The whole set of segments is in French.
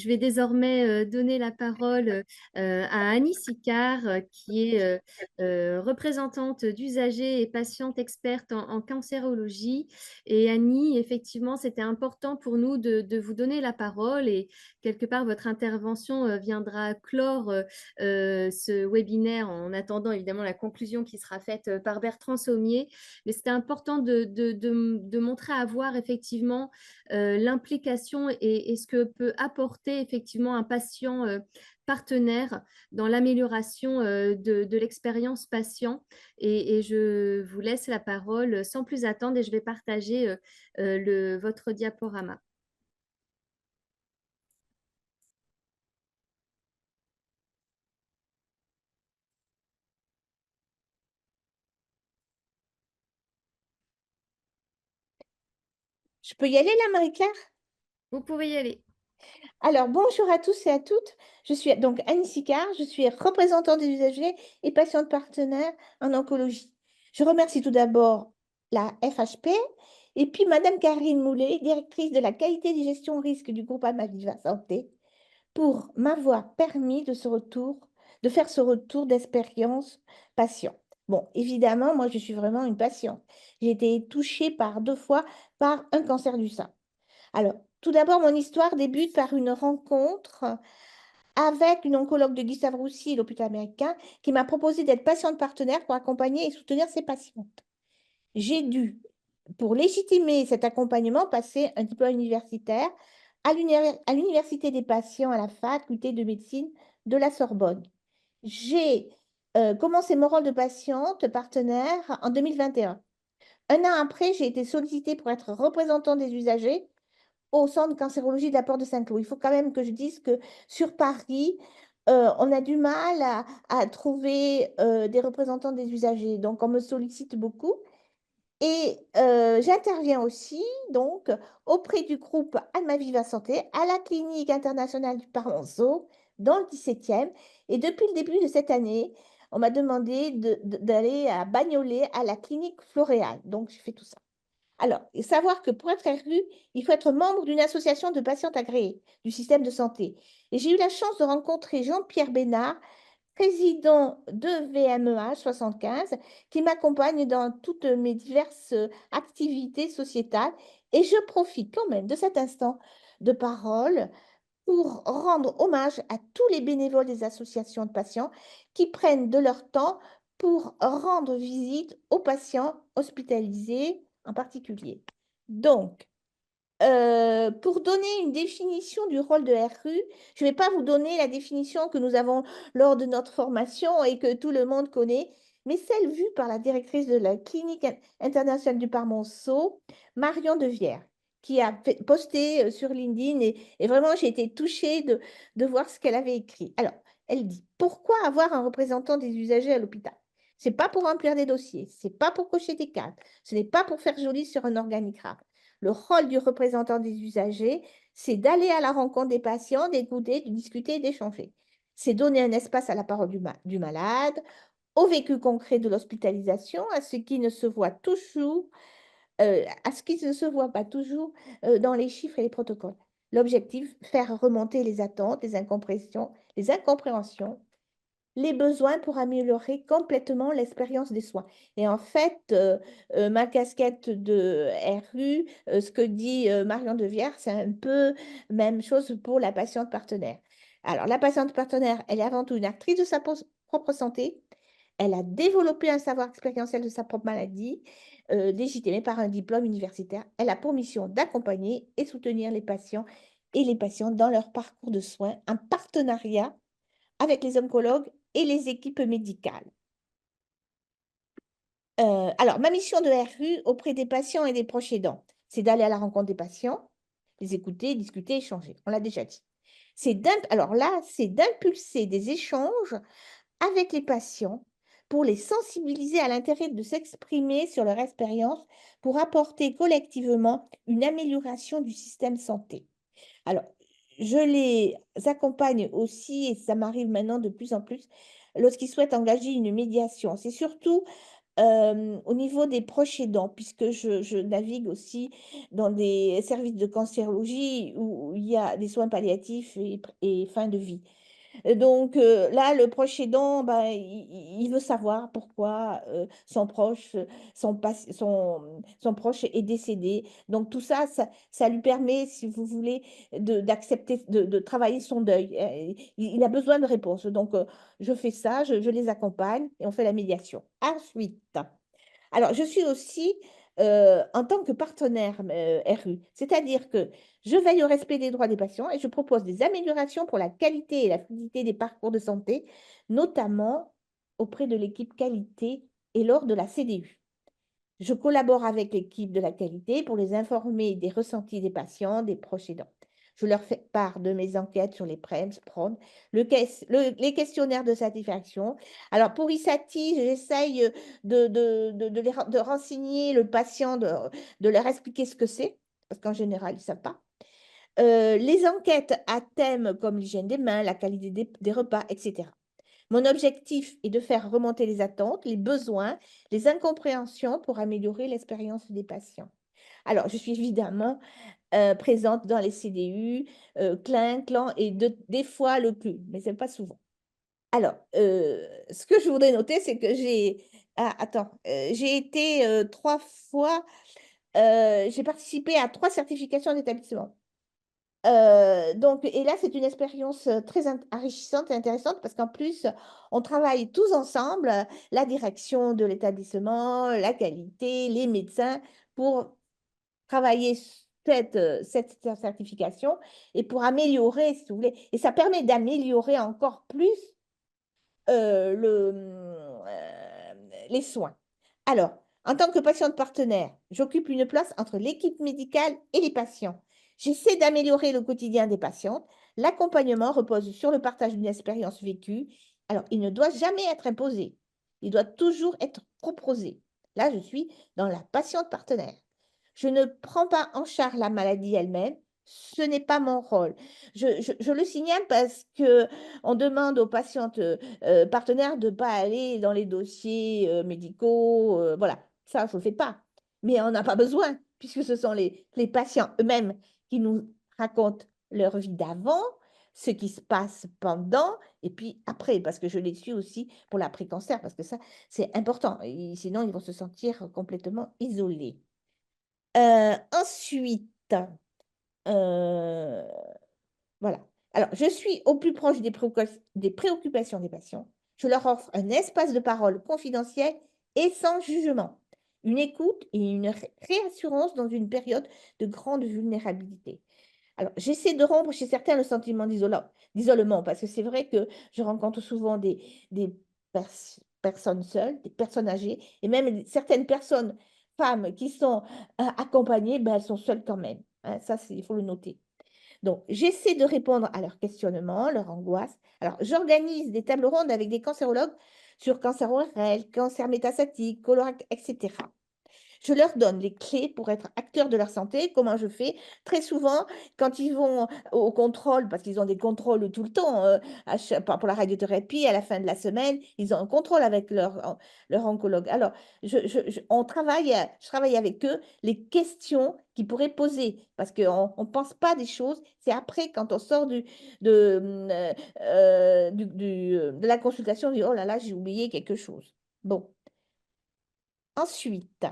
je vais désormais donner la parole à Annie Sicard, qui est représentante d'usagers et patiente experte en cancérologie. Et Annie, effectivement, c'était important pour nous de vous donner la parole et quelque part, votre intervention viendra clore ce webinaire en attendant évidemment la conclusion qui sera faite par Bertrand Sommier. Mais c'était important de montrer à voir effectivement l'implication et ce que peut apporter effectivement un patient partenaire dans l'amélioration de l'expérience patient. Et je vous laisse la parole sans plus attendre et je vais partager votre diaporama. Je peux y aller là, Marie-Claire? Vous pouvez y aller. Alors, bonjour à tous et à toutes. Je suis donc Annie Sicard, je suis représentante des usagers et patiente partenaire en oncologie. Je remercie tout d'abord la FHP et puis Madame Karine Moulet, directrice de la qualité de gestion risque du groupe Amaviva Santé, pour m'avoir permis de faire ce retour d'expérience patient. Bon, évidemment, moi, je suis vraiment une patiente. J'ai été touchée par 2 fois par un cancer du sein. Alors, tout d'abord, mon histoire débute par une rencontre avec une oncologue de Gustave Roussy, l'hôpital américain, qui m'a proposé d'être patiente partenaire pour accompagner et soutenir ses patientes. J'ai dû, pour légitimer cet accompagnement, passer un diplôme universitaire à l'Université des patients à la faculté de médecine de la Sorbonne. J'ai commencé mon rôle de patiente partenaire en 2021. Un an après, j'ai été sollicitée pour être représentante des usagers au centre de cancérologie de la Porte de Saint-Cloud. Il faut quand même que je dise que sur Paris, on a du mal à trouver des représentants des usagers. Donc, on me sollicite beaucoup. Et j'interviens aussi donc auprès du groupe Almaviva Santé à la clinique internationale du Parmenceau dans le 17e. Et depuis le début de cette année, on m'a demandé d'aller à Bagnolet à la clinique Floréal. Donc, je fais tout ça. Alors, et savoir que pour être RU, il faut être membre d'une association de patientes agréées du système de santé. Et j'ai eu la chance de rencontrer Jean-Pierre Bénard, président de VMEH 75, qui m'accompagne dans toutes mes diverses activités sociétales. Et je profite quand même de cet instant de parole pour rendre hommage à tous les bénévoles des associations de patients qui prennent de leur temps pour rendre visite aux patients hospitalisés en particulier. Donc, pour donner une définition du rôle de RU, je ne vais pas vous donner la définition que nous avons lors de notre formation et que tout le monde connaît, mais celle vue par la directrice de la clinique internationale du Parmenceau, Marion Devière, qui a posté sur LinkedIn et vraiment j'ai été touchée de voir ce qu'elle avait écrit. Alors, elle dit, pourquoi avoir un représentant des usagers à l'hôpital? C'est pas pour remplir des dossiers, c'est pas pour cocher des cases, ce n'est pas pour faire joli sur un organigramme. Le rôle du représentant des usagers, c'est d'aller à la rencontre des patients, d'écouter, de discuter, d'échanger. C'est donner un espace à la parole du malade, au vécu concret de l'hospitalisation, à ce qui ne se voit toujours, à ce qui ne se voit pas toujours dans les chiffres et les protocoles. L'objectif, faire remonter les attentes, les incompréhensions, les besoins pour améliorer complètement l'expérience des soins. Et en fait, ma casquette de RU, ce que dit Marion Devière, c'est un peu même chose pour la patiente partenaire. Alors, la patiente partenaire, elle est avant tout une actrice de sa propre santé. Elle a développé un savoir expérientiel de sa propre maladie, légitimé par un diplôme universitaire. Elle a pour mission d'accompagner et soutenir les patients et les patientes dans leur parcours de soins, en partenariat avec les oncologues et les équipes médicales. Alors, ma mission de RU auprès des patients et des proches aidants, c'est d'aller à la rencontre des patients, les écouter, discuter, échanger. On l'a déjà dit. Alors là, c'est d'impulser des échanges avec les patients pour les sensibiliser à l'intérêt de s'exprimer sur leur expérience pour apporter collectivement une amélioration du système santé. Alors, je les accompagne aussi, et ça m'arrive maintenant de plus en plus, lorsqu'ils souhaitent engager une médiation. C'est surtout au niveau des proches aidants, puisque je navigue aussi dans des services de cancérologie où il y a des soins palliatifs et fin de vie. Donc là, le proche aidant, ben, il veut savoir pourquoi son proche, son proche est décédé. Donc tout ça, ça lui permet, si vous voulez, d'accepter, de travailler son deuil. Il a besoin de réponses. Donc je fais ça, je les accompagne et on fait la médiation. Ensuite, alors, je suis aussi en tant que partenaire RU, c'est-à-dire que je veille au respect des droits des patients et je propose des améliorations pour la qualité et la fluidité des parcours de santé, notamment auprès de l'équipe qualité et lors de la CDU. Je collabore avec l'équipe de la qualité pour les informer des ressentis des patients, des proches aidants. Je leur fais part de mes enquêtes sur les PRON, les questionnaires de satisfaction. Alors, pour ISATI, j'essaye de renseigner le patient, de leur expliquer ce que c'est, parce qu'en général, ils ne savent pas. Les enquêtes à thème comme l'hygiène des mains, la qualité des repas, etc. Mon objectif est de faire remonter les attentes, les besoins, les incompréhensions pour améliorer l'expérience des patients. Alors, je suis évidemment présente dans les CDU, CLIN, CLAN et des fois le CLU, mais ce n'est pas souvent. Alors, ce que je voudrais noter, c'est que j'ai été 3 fois, j'ai participé à 3 certifications d'établissement. Donc, et là, c'est une expérience très enrichissante et intéressante parce qu'en plus, on travaille tous ensemble, la direction de l'établissement, la qualité, les médecins, pour travailler cette certification et pour améliorer, si vous voulez. Et ça permet d'améliorer encore plus les soins. Alors, en tant que patiente partenaire, j'occupe une place entre l'équipe médicale et les patients. J'essaie d'améliorer le quotidien des patientes. L'accompagnement repose sur le partage d'une expérience vécue. Alors, il ne doit jamais être imposé. Il doit toujours être proposé. Là, je suis dans la patiente partenaire. Je ne prends pas en charge la maladie elle-même. Ce n'est pas mon rôle. Je le signale parce que on demande aux patientes partenaires de ne pas aller dans les dossiers médicaux. Voilà, ça, je ne le fais pas. Mais on n'a pas besoin, puisque ce sont les patients eux-mêmes qui nous racontent leur vie d'avant, ce qui se passe pendant et puis après, parce que je les suis aussi pour l'après-cancer, parce que ça, c'est important. Et sinon, ils vont se sentir complètement isolés. Ensuite, euh, voilà. Alors, je suis au plus proche des préoccupations des patients. Je leur offre un espace de parole confidentiel et sans jugement, une écoute et une réassurance dans une période de grande vulnérabilité. Alors, j'essaie de rompre chez certains le sentiment d'isolement, parce que c'est vrai que je rencontre souvent des personnes seules, des personnes âgées, et même certaines personnes, femmes, qui sont accompagnées, ben, elles sont seules quand même. Hein, ça, il faut le noter. Donc, j'essaie de répondre à leurs questionnements, leurs angoisses. Alors, j'organise des tables rondes avec des cancérologues sur cancer ORL, cancer métastatique, colorectal, etc. Je leur donne les clés pour être acteurs de leur santé. Comment je fais? Très souvent, quand ils vont au contrôle, parce qu'ils ont des contrôles tout le temps, pour la radiothérapie, à la fin de la semaine, ils ont un contrôle avec leur oncologue. Alors, je travaille avec eux les questions qu'ils pourraient poser, parce qu'on ne pense pas des choses. C'est après, quand on sort de la consultation, on dit, oh là là, j'ai oublié quelque chose. Bon. Ensuite,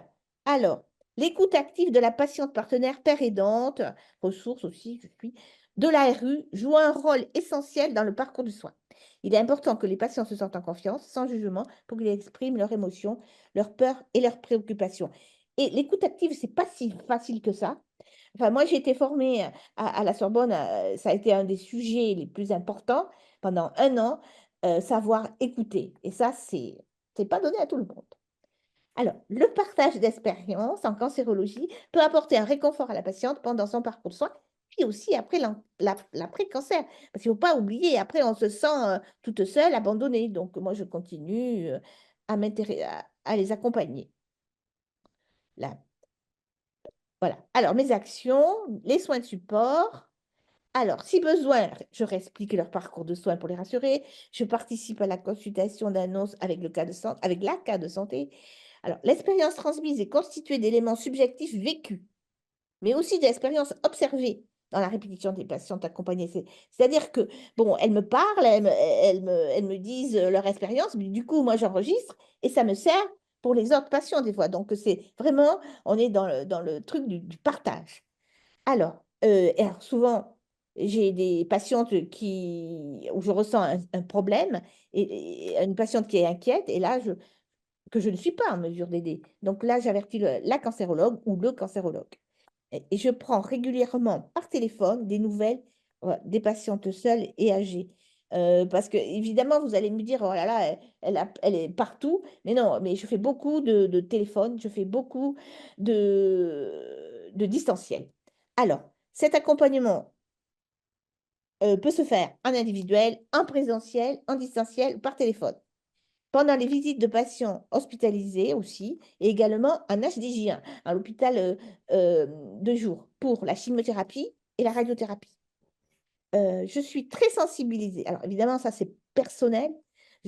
alors, l'écoute active de la patiente partenaire père aidante, ressources aussi, je suis, de la RU, joue un rôle essentiel dans le parcours du soin. Il est important que les patients se sentent en confiance, sans jugement, pour qu'ils expriment leurs émotions, leurs peurs et leurs préoccupations. Et l'écoute active, c'est pas si facile que ça. Enfin, moi, j'ai été formée à la Sorbonne, ça a été un des sujets les plus importants pendant un an, savoir écouter. Et ça, c'est pas donné à tout le monde. Alors, le partage d'expériences en cancérologie peut apporter un réconfort à la patiente pendant son parcours de soins, puis aussi après l'après-cancer. Parce qu'il ne faut pas oublier, après, on se sent toute seule, abandonnée. Donc, moi, je continue à les accompagner. Là, voilà. Alors, mes actions, les soins de support. Alors, si besoin, je réexplique leur parcours de soins pour les rassurer. Je participe à la consultation d'annonce avec la cas de santé. Alors, l'expérience transmise est constituée d'éléments subjectifs vécus, mais aussi d'expériences observées dans la répétition des patientes accompagnées. C'est-à-dire que, bon, elles me parlent, elles me disent leur expérience, mais du coup, moi, j'enregistre et ça me sert pour les autres patients des fois. Donc, c'est vraiment, on est dans le truc du partage. Alors, souvent, j'ai des patientes où je ressens un problème et une patiente qui est inquiète, et là, que je ne suis pas en mesure d'aider. Donc là, j'avertis la cancérologue ou le cancérologue. Et je prends régulièrement par téléphone des nouvelles des patientes seules et âgées. Parce que, évidemment, vous allez me dire, oh là là, elle est partout. Mais non, mais je fais beaucoup de téléphone, je fais beaucoup de distanciel. Alors, cet accompagnement peut se faire en individuel, en présentiel, en distanciel, par téléphone. Pendant les visites de patients hospitalisés aussi, et également en HDJ1, à l'hôpital de jour, pour la chimiothérapie et la radiothérapie. Je suis très sensibilisée. Alors, évidemment, ça, c'est personnel,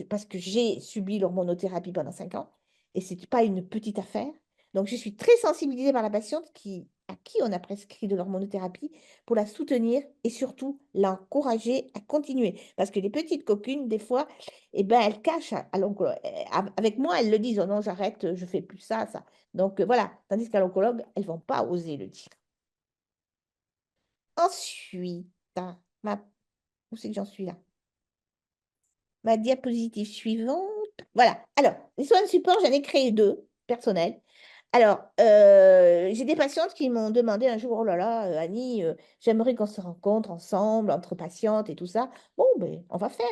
parce que j'ai subi l'hormonothérapie pendant 5 ans, et ce n'est pas une petite affaire. Donc, je suis très sensibilisée par la patiente à qui on a prescrit de l'hormonothérapie pour la soutenir et surtout l'encourager à continuer. Parce que les petites coquines, des fois, eh ben, elles cachent à l'oncologue. Avec moi, elles le disent, oh non, j'arrête, je ne fais plus ça, ça. Donc, voilà. Tandis qu'à l'oncologue, elles ne vont pas oser le dire. Ensuite, ma où c'est que j'en suis là? Ma diapositive suivante. Voilà. Alors, les soins de support, j'en ai créé 2 personnels. Alors, j'ai des patientes qui m'ont demandé un jour, oh là là, Annie, j'aimerais qu'on se rencontre ensemble, entre patientes et tout ça. Bon, ben, on va faire.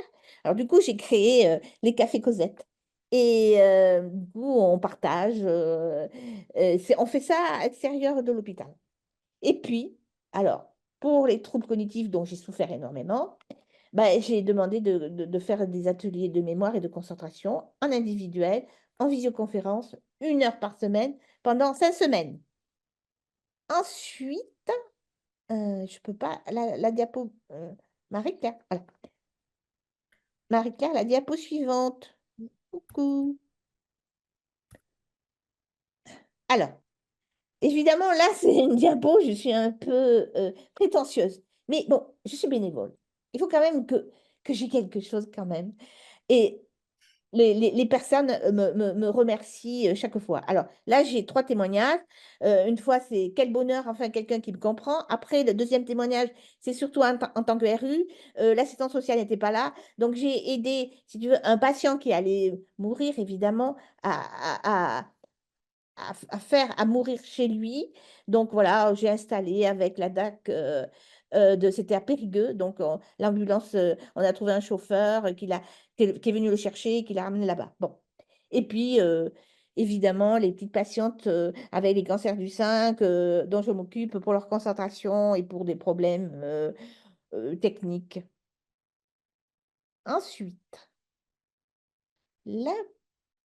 Alors, du coup, j'ai créé les cafés Cosette. Et du coup, on partage. On fait ça à l'extérieur de l'hôpital. Et puis, alors, pour les troubles cognitifs dont j'ai souffert énormément, bah, j'ai demandé de faire des ateliers de mémoire et de concentration en individuel, en visioconférence, 1 heure par semaine, pendant 5 semaines. Ensuite, je peux pas, la diapo, Marie-Claire, voilà. Marie-Claire, la diapo suivante. Coucou. Alors, évidemment, là, c'est une diapo, je suis un peu prétentieuse. Mais bon, je suis bénévole. Il faut quand même que j'ai quelque chose quand même. Et les personnes me remercient chaque fois. Alors là, j'ai 3 témoignages. Une fois, c'est quel bonheur, enfin quelqu'un qui me comprend. Après, le deuxième témoignage, c'est surtout en tant que RU. L'assistante sociale n'était pas là. Donc, j'ai aidé, si tu veux, un patient qui allait mourir, évidemment, à faire, à mourir chez lui. Donc voilà, j'ai installé avec la DAC c'était à Périgueux. Donc l'ambulance, on a trouvé un chauffeur qui est venu le chercher, qui l'a ramené là-bas. Bon. Et puis, évidemment, les petites patientes avec les cancers du sein dont je m'occupe pour leur concentration et pour des problèmes techniques. Ensuite, là,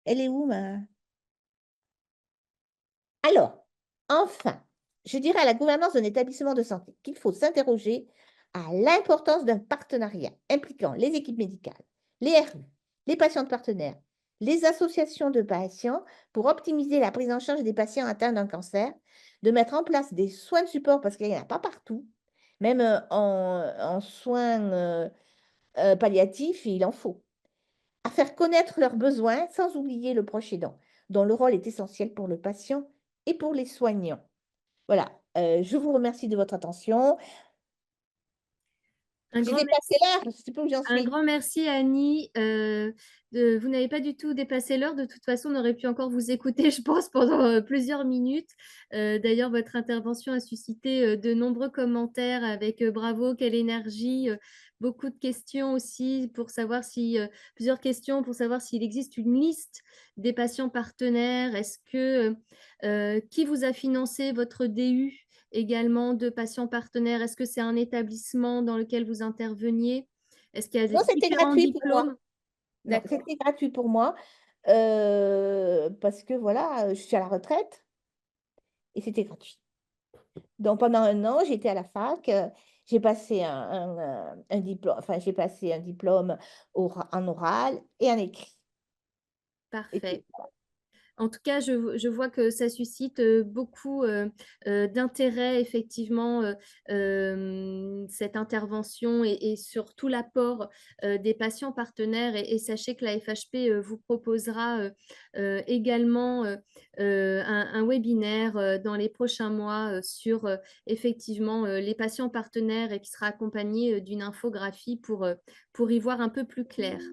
elle est où ma... Alors, enfin, je dirais à la gouvernance d'un établissement de santé qu'il faut s'interroger à l'importance d'un partenariat impliquant les équipes médicales, les RU, les patients partenaires, les associations de patients pour optimiser la prise en charge des patients atteints d'un cancer, de mettre en place des soins de support parce qu'il n'y en a pas partout, même en soins palliatifs, il en faut, à faire connaître leurs besoins sans oublier le proche aidant, dont le rôle est essentiel pour le patient et pour les soignants. Voilà, je vous remercie de votre attention. Un J'ai grand dépassé l'heure, je ne sais plus où j'en Un suis. grand merci Annie. Vous n'avez pas du tout dépassé l'heure. De toute façon, on aurait pu encore vous écouter, je pense, pendant plusieurs minutes. D'ailleurs, votre intervention a suscité de nombreux commentaires avec bravo, quelle énergie, beaucoup de questions aussi pour savoir si plusieurs questions pour savoir s'il existe une liste des patients partenaires. Est-ce que qui vous a financé votre DU également de patients partenaires? Est-ce que c'est un établissement dans lequel vous interveniez? Est-ce qu'il y a Non, c'était différents gratuit pour moi. diplômes? Non, D'accord, c'était gratuit pour moi parce que voilà, je suis à la retraite et c'était gratuit. Donc pendant 1 an, j'étais à la fac, j'ai passé un diplôme, enfin j'ai passé un diplôme en oral et en écrit. Et puis, parfait. En tout cas, je vois que ça suscite beaucoup d'intérêt, effectivement, cette intervention et surtout l'apport des patients partenaires. Et sachez que la FHP vous proposera également un webinaire dans les prochains mois sur effectivement les patients partenaires et qui sera accompagné d'une infographie pour y voir un peu plus clair.